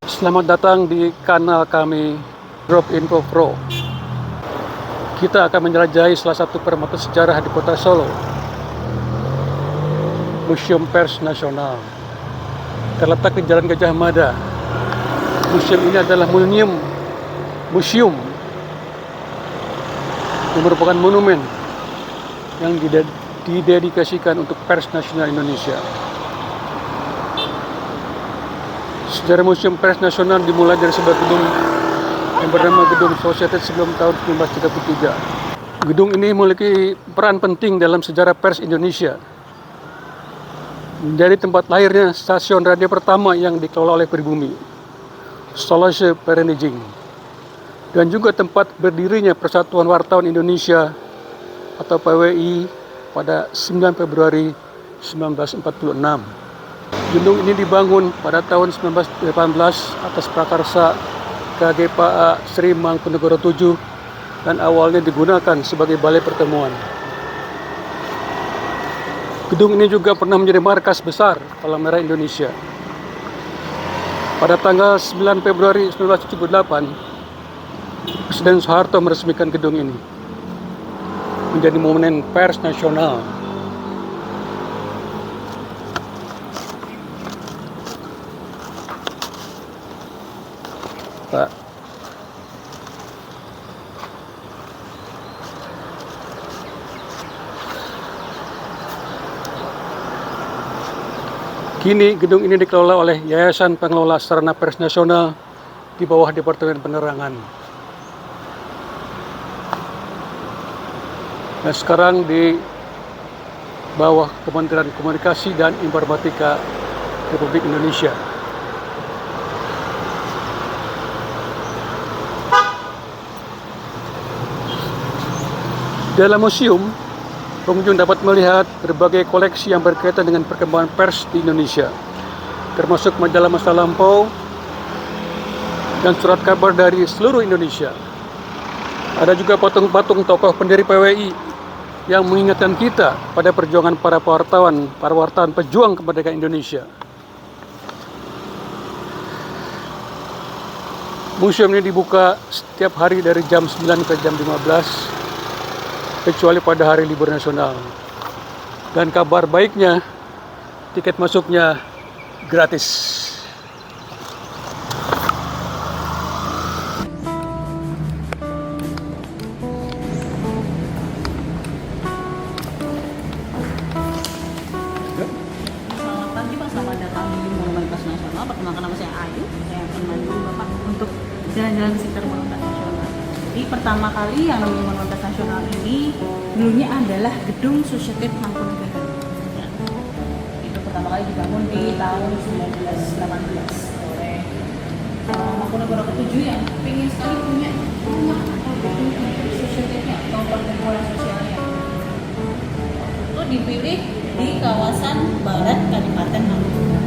Selamat datang di kanal kami Drop Info Pro. Kita akan menjelajahi salah satu permata sejarah di kota Solo, Museum Pers Nasional. Terletak di Jalan Gajah Mada. Museum ini adalah museum yang merupakan monumen yang didedikasikan untuk pers nasional Indonesia. Sejarah Museum Pers Nasional dimulai dari sebuah gedung yang bernama Gedung Society sebelum tahun 1933. Gedung ini memiliki peran penting dalam sejarah pers Indonesia. Menjadi tempat lahirnya stasiun radio pertama yang dikelola oleh pribumi, Sulawesi Perenjing, dan juga tempat berdirinya Persatuan Wartawan Indonesia atau PWI pada 9 Februari 1946. Gedung ini dibangun pada tahun 1918 atas prakarsa KGPA Sri Mangkunegoro VII dan awalnya digunakan sebagai balai pertemuan. Gedung ini juga pernah menjadi markas besar Palang Merah Indonesia. Pada tanggal 9 Februari 1978, Presiden Soeharto meresmikan gedung ini menjadi monumen pers nasional. Pak. Kini gedung ini dikelola oleh Yayasan Pengelola Sarana Pers Nasional di bawah Departemen Penerangan. Nah, sekarang di bawah Kementerian Komunikasi dan Informatika Republik Indonesia. Dalam museum, pengunjung dapat melihat berbagai koleksi yang berkaitan dengan perkembangan pers di Indonesia, termasuk majalah masa lampau dan surat kabar dari seluruh Indonesia. Ada juga patung-patung tokoh pendiri PWI yang mengingatkan kita pada perjuangan para wartawan pejuang kemerdekaan Indonesia. Museum ini dibuka setiap hari dari jam 9 ke jam 15. Kecuali pada hari libur nasional. Dan kabar baiknya, tiket masuknya gratis. Selamat pagi Pak, selamat datang di Monumen Pers Nasional. Perkenalkan, nama saya Ayu. Saya akan menemani Bapak untuk jalan-jalan di sekitar Monumen Pers Nasional. Jadi pertama kali yang namanya Monumen Pers Nasional ini dulunya adalah Gedung Society Mangkunegara. Ya. Itu pertama kali dibangun di tahun 1918 oleh Mangkunegara ke-7 yang ingin sekali punya rumah gedung Society-nya atau perkumpulan sosialnya. Itu dipilih di kawasan barat Kadipaten Mangkunegaran.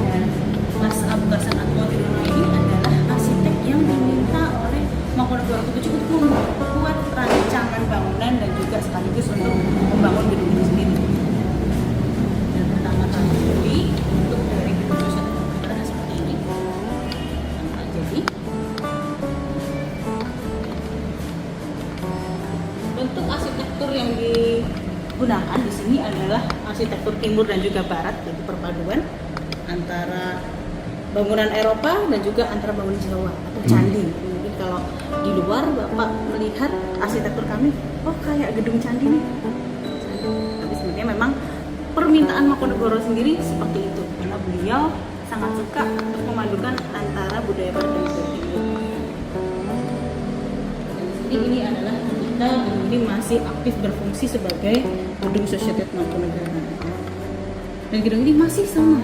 Dan Mas Abu Garsan Atmowilono ini adalah arsitek yang diminta oleh Mangkunegara ke-7 untuk membuat rancangan bangunan dan juga sekaligus untuk membangun gedung ini sendiri. Dan pertama kali untuk dari gedung Society Mangkunegara seperti ini. Jadi bentuk arsitektur yang digunakan di sini adalah arsitektur timur dan juga barat, yaitu perpaduan antara bangunan Eropa dan juga antara bangunan Jawa atau candi. Mungkin kalau di luar Bapak melihat arsitektur kami, oh kayak gedung candi nih. Tapi sebenarnya memang permintaan Mangkunegara sendiri seperti itu, karena beliau sangat suka untuk memadukan antara budaya barat dan budaya timur. Jadi ini adalah ketika gedung ini masih aktif berfungsi sebagai Gedung Society Mangkunegara. Dan gedung ini masih sama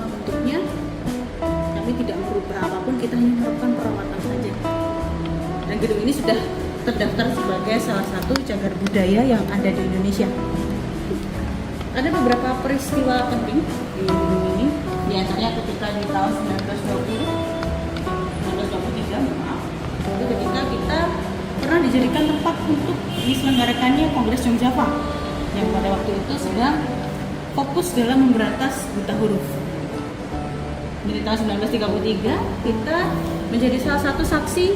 bentuknya. Kami tidak merubah apapun, kita hanya melakukan perawatan saja. Dan gedung ini sudah terdaftar sebagai salah satu cagar budaya yang ada di Indonesia. Ada beberapa peristiwa penting di gedung ini, di antaranya ketika di tahun 1923, itu ketika kita pernah dijadikan tempat untuk diselenggarakannya Kongres Jong Java yang pada waktu itu sedang fokus dalam memberantas buta huruf. Dari tahun 1933 kita menjadi salah satu saksi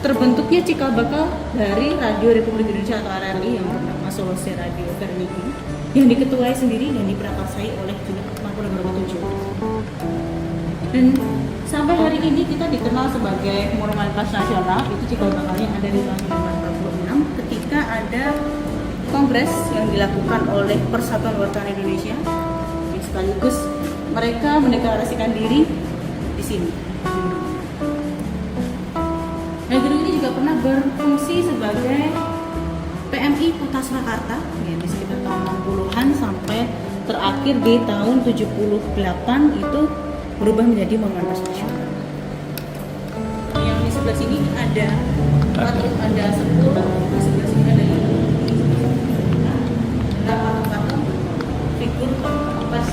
terbentuknya cikal bakal dari Radio Republik Indonesia atau RRI yang bernama Sulawesi Radio Carnegie yang diketuai sendiri dan diprakarsai oleh Mangkunagaran VII. Dan sampai hari ini kita dikenal sebagai Monumen Nasional. Itu cikal bakalnya ada di tahun 1946 ketika ada kongres yang dilakukan oleh Persatuan Wartawan Indonesia, sekaligus mereka mendeklarasikan diri di sini. Nah, gedung ini juga pernah berfungsi sebagai PMI Kota Surakarta ya, di sekitar tahun 60-an sampai terakhir di tahun 78 itu berubah menjadi Monumen Nasional. Yang di sebelah sini ada patung, ada 10, di sebelah sini ada 5. Ada patung-patung figur kompas.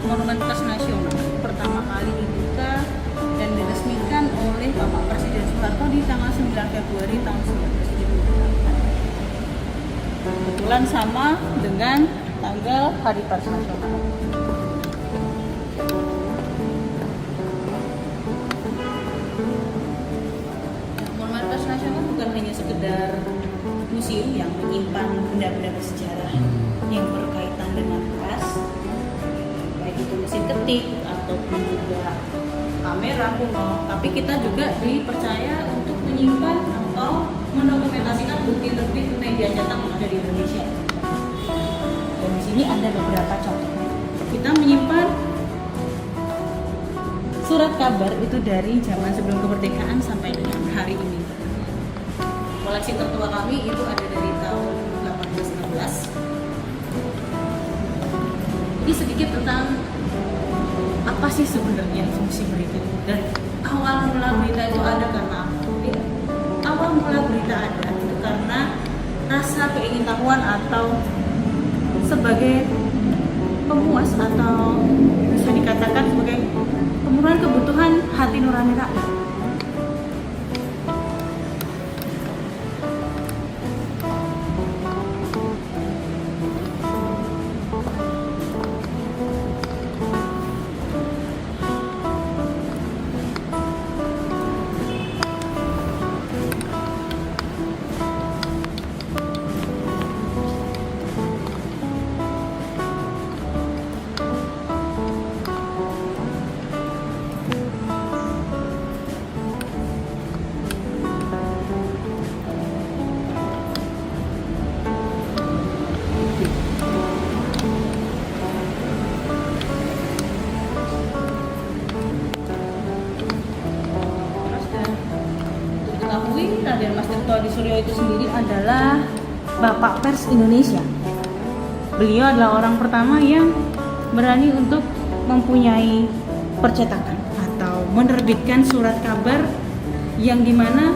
Monumen Nasional pertama kali dibuka dan diresmikan oleh Bapak Presiden Soeharto di tanggal 9 Februari tahun 1978. Kebetulan sama dengan tanggal Hari Pers Nasional. Monumen Pers Nasional bukan hanya sekedar museum yang menyimpan benda-benda bersejarah yang berkaitan dengan pers, itu mesin ketik ataupun juga kamera kuno, tapi kita juga dipercaya untuk menyimpan atau mendokumentasikan bukti-bukti media cetak yang ada di Indonesia. Dan di sini ada beberapa contoh. Kita menyimpan surat kabar itu dari zaman sebelum kemerdekaan sampai dengan hari ini. Koleksi tertua kami itu ada dari tahun 1816. Ini sedikit tentang apa sih sebenarnya fungsi berita itu, dan awal mula berita itu ada karena apa? Awal mula berita ada itu karena rasa keingintahuan atau sebagai pemuas atau bisa dikatakan sebagai pemenuhan kebutuhan hati nurani rakyat. Raden Mas Tirto Adisuryo itu sendiri adalah Bapak Pers Indonesia. Beliau adalah orang pertama yang berani untuk mempunyai percetakan atau menerbitkan surat kabar yang dimana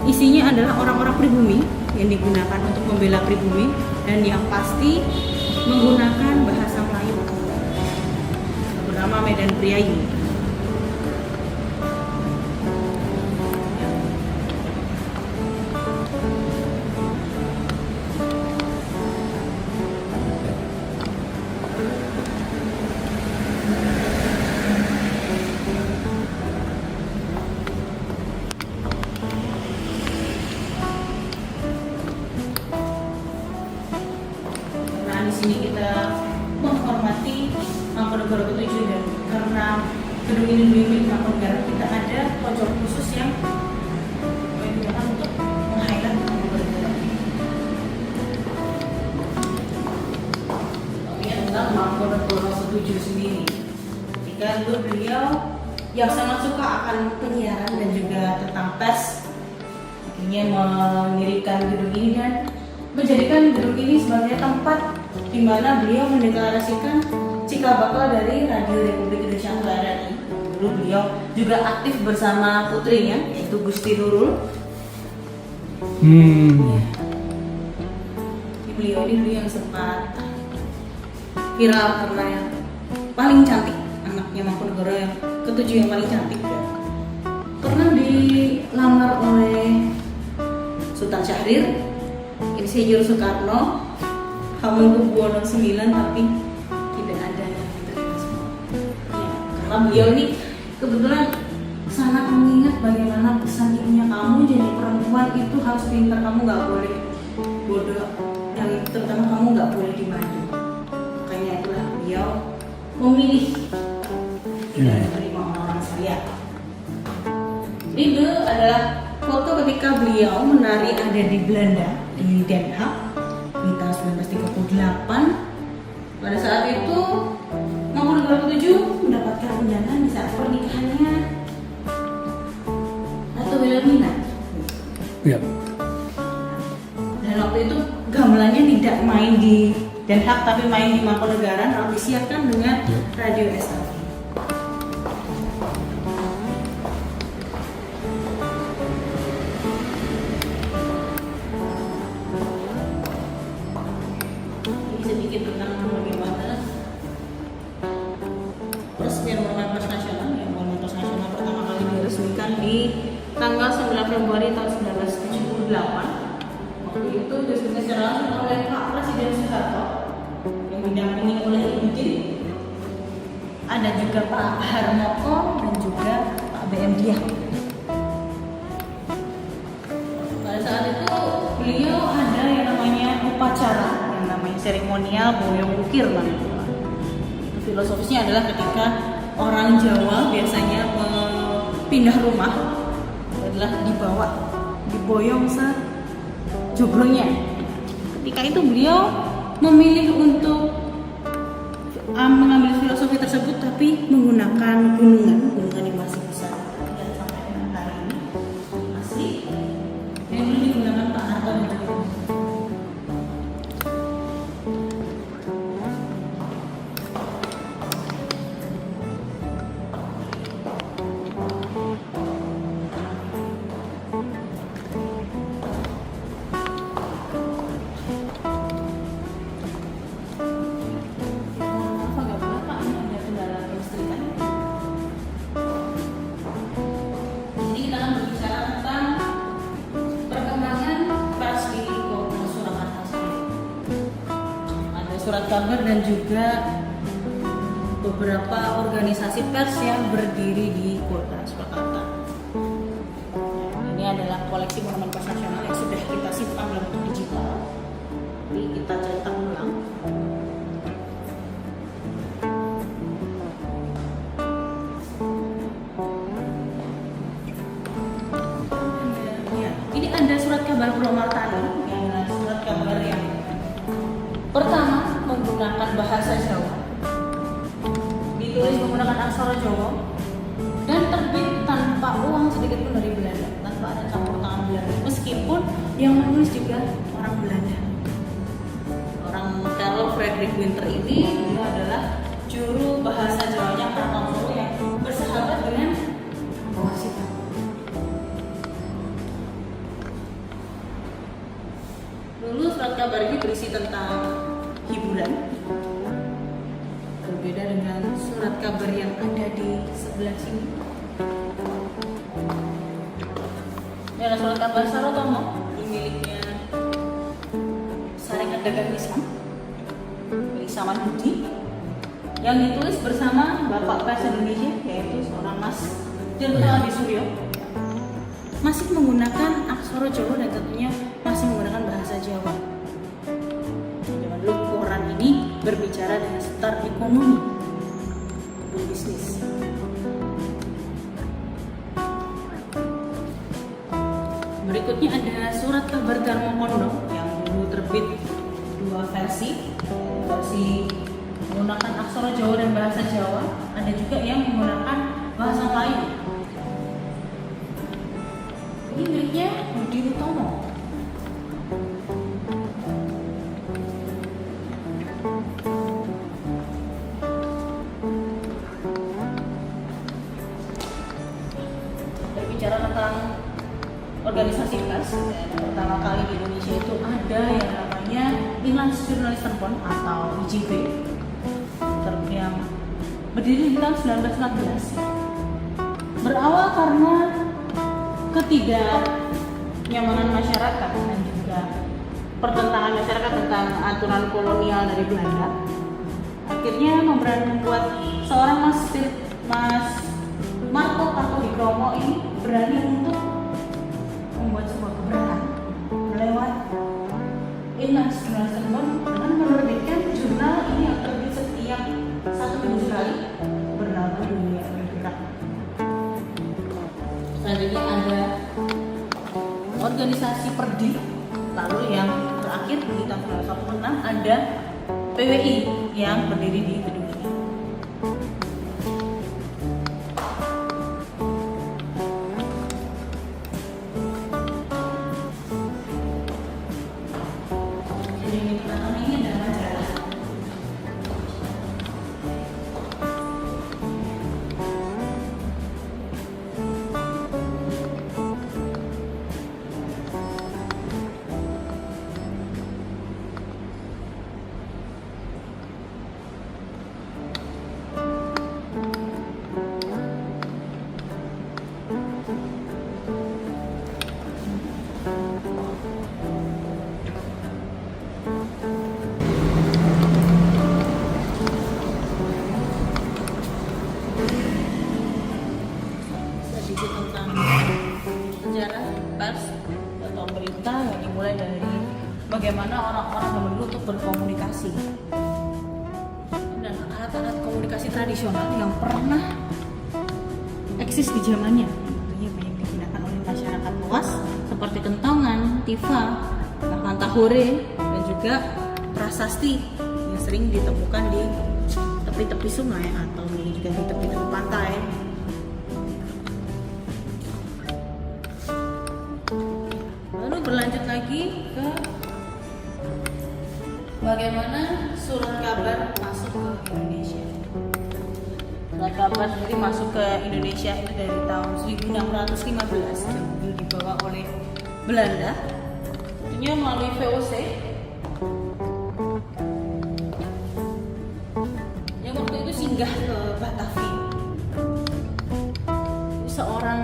isinya adalah orang-orang pribumi yang digunakan untuk membela pribumi dan yang pasti menggunakan bahasa Melayu bernama Medan Priayi. Di sini kita menghormati Mangkunagaran VII, dan karena gedung ini milik Mangkunagaran, kita ada pojok khusus yang digunakan untuk meng-highlight Mangkunagaran. Ini tentang Mangkunagaran VII sendiri. Jika dulu beliau yang sangat suka akan penyiaran dan juga tentang pers, akhirnya mendirikan gedung ini dan menjadikan gedung ini sebagai tempat di mana beliau mendeklarasikan cikal bakal dari Radio Republik Indonesia atau RRI. Dulu dulu beliau juga aktif bersama putrinya yaitu Gusti Nurul. Beliau ini dulu yang sempat viral karena yang paling cantik, anaknya Mangkunegara yang ketujuh yang paling cantik ya. Pernah dilamar oleh Sultan Syahrir, Insinyur Soekarno, Hamengkubuwono IX, tapi tidak ada yang diterima semua. Ya, karena beliau ini kebetulan sangat mengingat bagaimana pesan ibunya, kamu jadi perempuan itu harus pintar, kamu nggak boleh bodoh, dan terutama kamu nggak boleh dimadu. Makanya itulah beliau memilih tidak menerima orang-orang saya. Ini adalah foto ketika beliau menari ada di Belanda, di Den Haag di tahun 1938. Pada saat itu Mangkunegara ke-7 mendapatkan undangan di saat pernikahannya Ratu Wilhelmina. Ya. Dan waktu itu gamelannya tidak main di Den Haag tapi main di Mangkunegara, lalu disiarkan dengan radio STV. Sedikit tentang bagaimana peresmian Monumen Pers Nasional. Ya, Monumen Pers Nasional pertama kali diresmikan di tanggal 9 Februari tahun 1978. Waktu itu diresmikan secara langsung oleh Pak Presiden Soeharto yang didampingi oleh Ibu Tin. Ada juga Pak Harmoko dan juga Pak BM Diah. Pada saat itu beliau ada yang namanya upacara, seremonial boyong ukir namanya. Filosofisnya adalah ketika orang Jawa biasanya pindah rumah adalah diboyong sejoblonya. Ketika itu beliau memilih untuk mengambil filosofi tersebut tapi menggunakan gunungan yang masih bisa tidak sampai dengan hari ini asli yang dulu digunakan Pak Harto dan juga surat kabar dan juga beberapa organisasi pers yang berdiri di Kota Surakarta. Ini adalah koleksi Monumen Pers Nasional yang sudah kita simpan dalam bentuk digital. Jadi kita cetak ulang. Ini ada surat kabar Bromartani yang adalah surat kabar yang pertama menggunakan bahasa Jawa, ditulis menggunakan aksara Jawa dan terbit tanpa uang sedikit pun dari Belanda, tanpa ada campur tangan Belanda. Meskipun yang menulis juga orang Belanda, orang Karl Friedrich Winter ini dia adalah juru bahasa Jawanya Keraton Solo yang bersahabat dengan Wasita. Dulu surat kabar ini berisi tentang hiburan, berbeda dengan surat kabar yang ada di sebelah sini. Ini adalah surat kabar Sarotomo, miliknya Saringan Dagang Islam, milik Saman Budi, yang ditulis bersama Bapak Pers Indonesia, yaitu seorang Mas Tirto Adi Suryo. Masih menggunakan aksara Jawa dan tentunya masih menggunakan bahasa Jawa. Zaman dulu koran ini berbicara dengan seputar ekonomi dan bisnis. Berikutnya ada surat kabar Darmokondo yang dulu terbit dua versi menggunakan aksara Jawa dan bahasa Jawa. Ada juga yang menggunakan bahasa lain. Ini miliknya Budi Utomo. organisasi pers. Pertama kali di Indonesia itu ada yang namanya Inland Journalism Bond atau IJB yang berdiri di tahun 1914. Berawal karena ketidaknyamanan masyarakat dan juga pertentangan masyarakat tentang aturan kolonial dari Belanda. Akhirnya membuat seorang Mas Marco Kartodikromo ini berani untuk membuat sebuah keberatan lewat Inland Journalism Bond dengan menerbitkan jurnal ini yang terbit setiap 1 minggu sekali bernama Dunia Bergerak. Selanjutnya ada organisasi Perdi, lalu yang terakhir di tahun 1946 ada PWI yang berdiri di gedung ini. Jadi ini pertama ini ada majalah. Sedikit tentang sejarah pers atau berita yang dimulai dari bagaimana orang-orang dulu untuk berkomunikasi dan alat-alat komunikasi tradisional yang pernah eksis di zamannya, tentunya banyak digunakan oleh masyarakat luas seperti kentongan, tifa, bahkan tahore dan juga prasasti yang sering ditemukan di tepi-tepi sungai atau juga di tepi-tepi pantai. Lalu berlanjut lagi ke bagaimana surat kabar masuk ke Indonesia. Surat kabar sendiri masuk ke Indonesia itu dari tahun 1615 yang dibawa oleh Belanda, tentunya melalui VOC yang waktu itu singgah ke Batavia. Seorang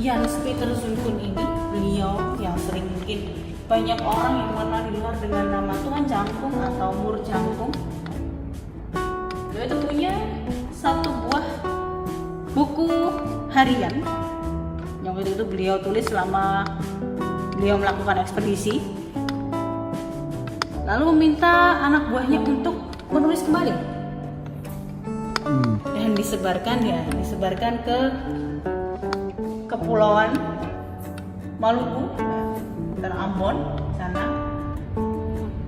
Janus Peter Zunkun ini, beliau yang sering mungkin banyak orang yang mengenal di luar dengan nama Tuan Jangkung atau Mur Jangkung. Beliau itu punya satu buah buku harian yang waktu itu beliau tulis selama beliau melakukan ekspedisi, lalu meminta anak buahnya untuk menulis kembali dan disebarkan ke Kepulauan Maluku dan Ambon sana.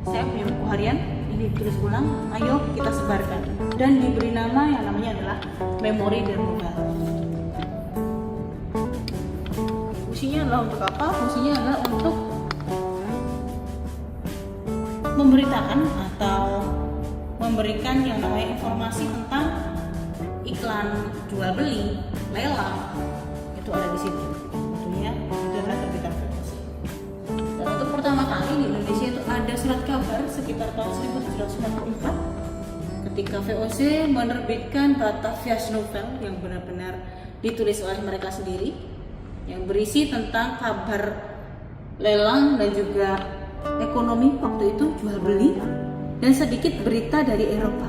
Saya punya buku harian ini ditulis ulang, ayo kita sebarkan, dan diberi nama yang namanya adalah Memori de Nouvelle. Fungsinya adalah untuk apa? Fungsinya adalah untuk memberitakan atau memberikan yang namanya informasi tentang iklan jual beli, lelang, itu ada di situ. Tentunya itu adalah terbitan VOC. Dan untuk pertama kali di Indonesia itu ada surat kabar sekitar tahun 1794 ketika VOC menerbitkan Batavia's Novel yang benar-benar ditulis oleh mereka sendiri, yang berisi tentang kabar lelang dan juga ekonomi waktu itu, jual beli, dan sedikit berita dari Eropa.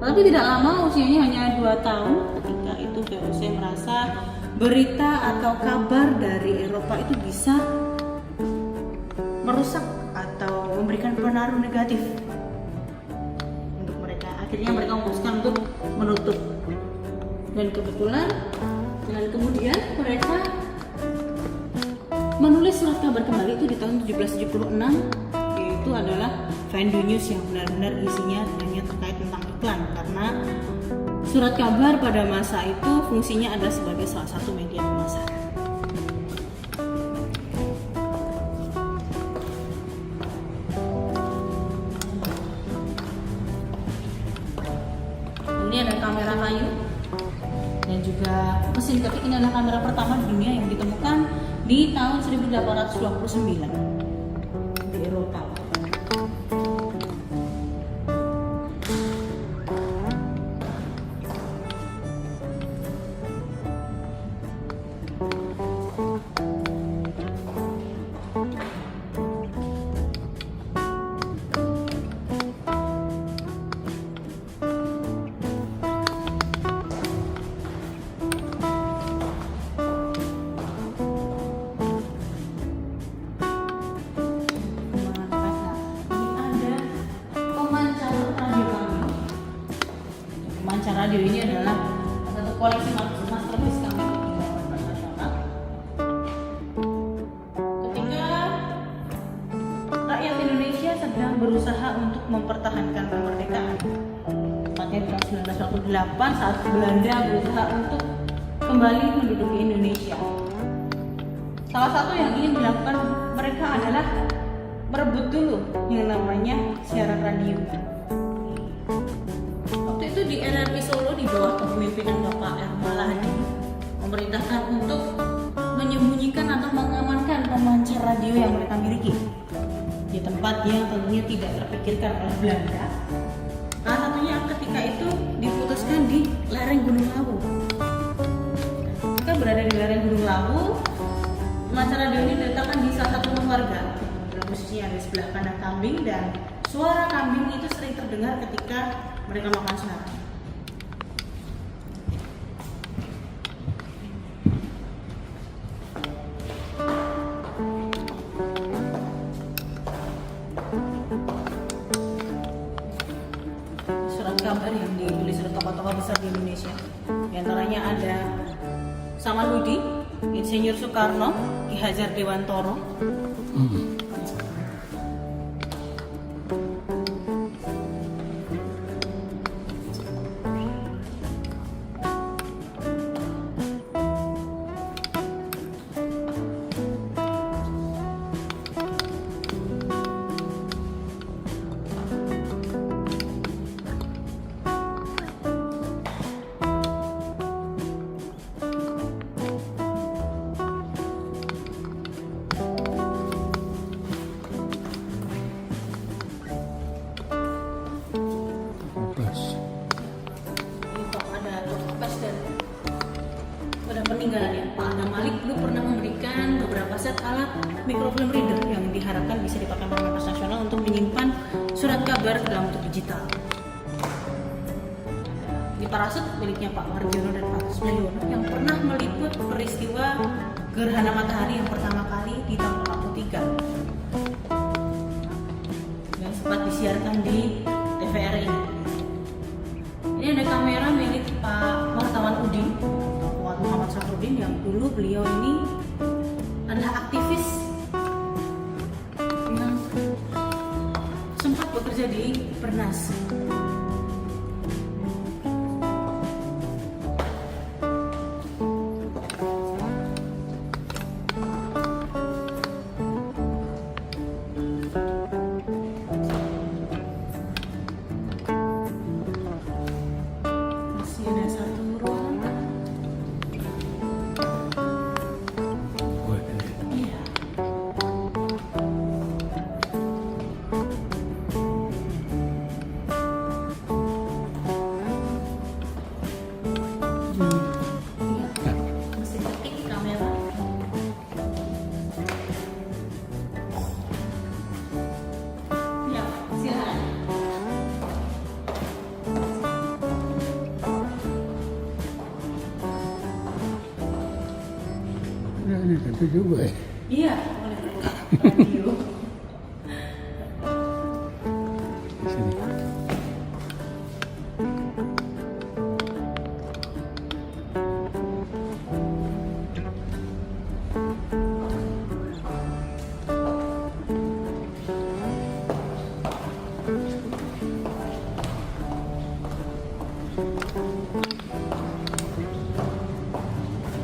Tapi tidak lama, usianya hanya 2 tahun, ketika itu VOC merasa berita atau kabar dari Eropa itu bisa merusak atau memberikan pengaruh negatif untuk mereka. Akhirnya mereka memutuskan untuk menutup. Dan kebetulan dengan kemudian mereka menulis surat kabar kembali itu di tahun 1776, yaitu adalah Vendu News yang benar-benar isinya hanya terkait tentang iklan, karena surat kabar pada masa itu fungsinya adalah sebagai salah satu media pemasaran. Ini ada kamera kayu dan juga mesin ketik. Ini adalah kamera pertama di dunia yang ditemukan di tahun 1829 di Eropa. Pemancar radio ini adalah satu koleksi masterpiece kami di Badan Nasional. Ketika rakyat Indonesia sedang berusaha untuk mempertahankan kemerdekaan, tepatnya di tahun 1948 saat Belanda berusaha untuk kembali menduduki Indonesia. Salah satu yang ingin dilakukan mereka adalah merebut dulu yang namanya siaran radio. Itu di RRI Solo di bawah kepemimpinan Bapak Ermala Hadi memerintahkan untuk menyembunyikan atau mengamankan pemancar radio yang mereka miliki di tempat yang tentunya tidak terpikirkan oleh Belanda. Salah satunya ketika itu diputuskan di lereng Gunung Lawu. Kita berada di lereng Gunung Lawu, pemancar radio ini diletakkan di salah satu rumah warga. Posisinya di sebelah kanan kambing, dan suara kambing itu sering terdengar ketika mereka makan siang. Surat kabar yang ditulis oleh tokoh-tokoh besar di Indonesia. Di antaranya ada Samanhudi, Insinyur Soekarno, Ki Hajar Dewantoro. Pada peninggalannya, Pak Adam Malik dulu pernah memberikan beberapa set alat microfilm reader yang diharapkan bisa dipakai Markas Nasional untuk menyimpan surat kabar dalam bentuk digital. Di parasut miliknya Pak Marjono dan Pak Susmilyono yang pernah meliput peristiwa gerhana matahari yang pertama kali di tahun 1943 yang sempat disiarkan di TVRI. Ini ada kamera milik Pak wartawan Udin, Muhammad Safruddin, yang dulu beliau ini adalah aktivis yang sempat bekerja di Pernas. Masih ada satu ruangan. Ini tentu juga ya. Iya, boleh. Radio. Di sini.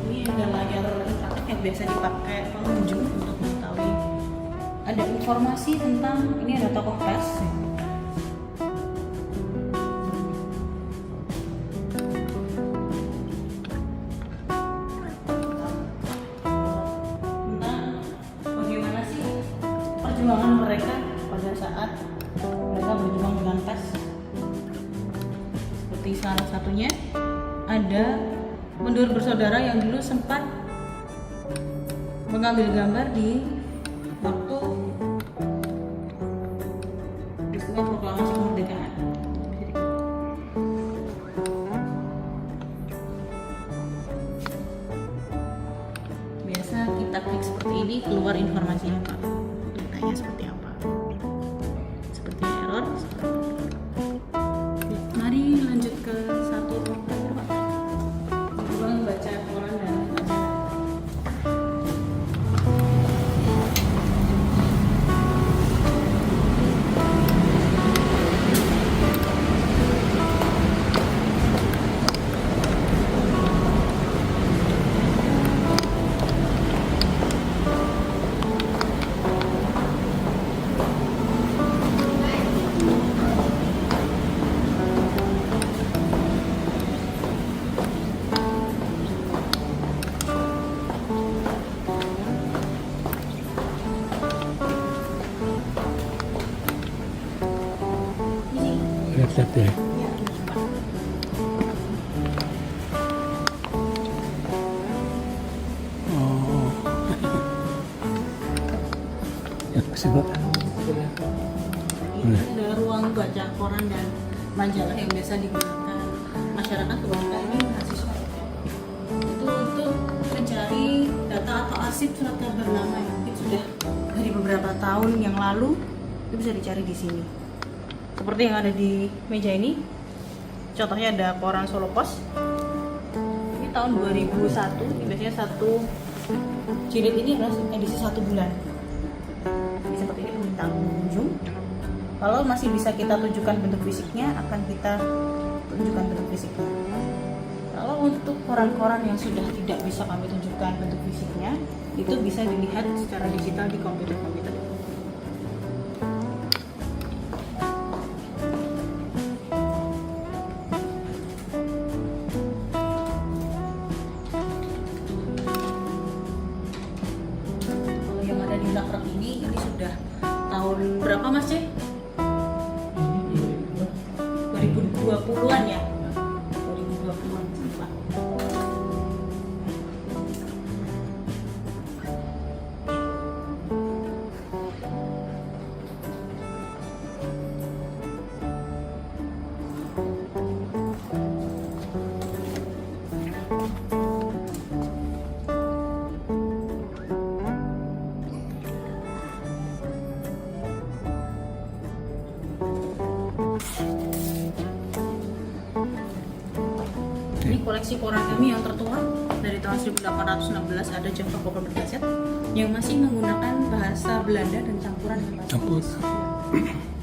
Ini ada layar interaktif yang biasa dipakai pengunjung untuk mengetahui ada informasi tentang ini, ada tokoh pers. ada penduduk bersaudara yang dulu sempat mengambil gambar di waktu peristiwa proklamasi kemerdekaan. Biasa kita klik seperti ini, keluar informasinya Pak. Beritanya seperti apa? Seperti error. Ya, mari lanjut ke satu terakhir Pak. Bang baca koran dan majalah. Lihat-lihat ya. Ya, Pak. Oh. Ya, kasih Mbak. Ini adalah ruang baca koran dan majalah yang biasa digunakan masyarakat, kebanyakan ini mahasiswa. Itu untuk mencari data atau arsip surat kabar lama yang mungkin sudah dari beberapa tahun yang lalu, itu bisa dicari di sini. Seperti yang ada di meja ini, contohnya ada koran Solo Pos. Ini tahun 2001, ini biasanya satu jilid ini adalah edisi 1 bulan. Ini seperti ini, permintaan pengunjung. Kalau masih bisa kita tunjukkan bentuk fisiknya, akan kita tunjukkan bentuk fisiknya. Kalau untuk koran-koran yang sudah tidak bisa kami tunjukkan bentuk fisiknya, itu bisa dilihat secara digital di komputer-komputer. Kalau yang ada di lakrek ini sudah tahun berapa Mas C? 2020-an ya? 2020-an Pak. Ini koleksi koran kami yang tertua dari tahun 1816, ada Java Koper Gazette yang masih menggunakan bahasa Belanda dan campuran dengan bahasa Campur. Inggris.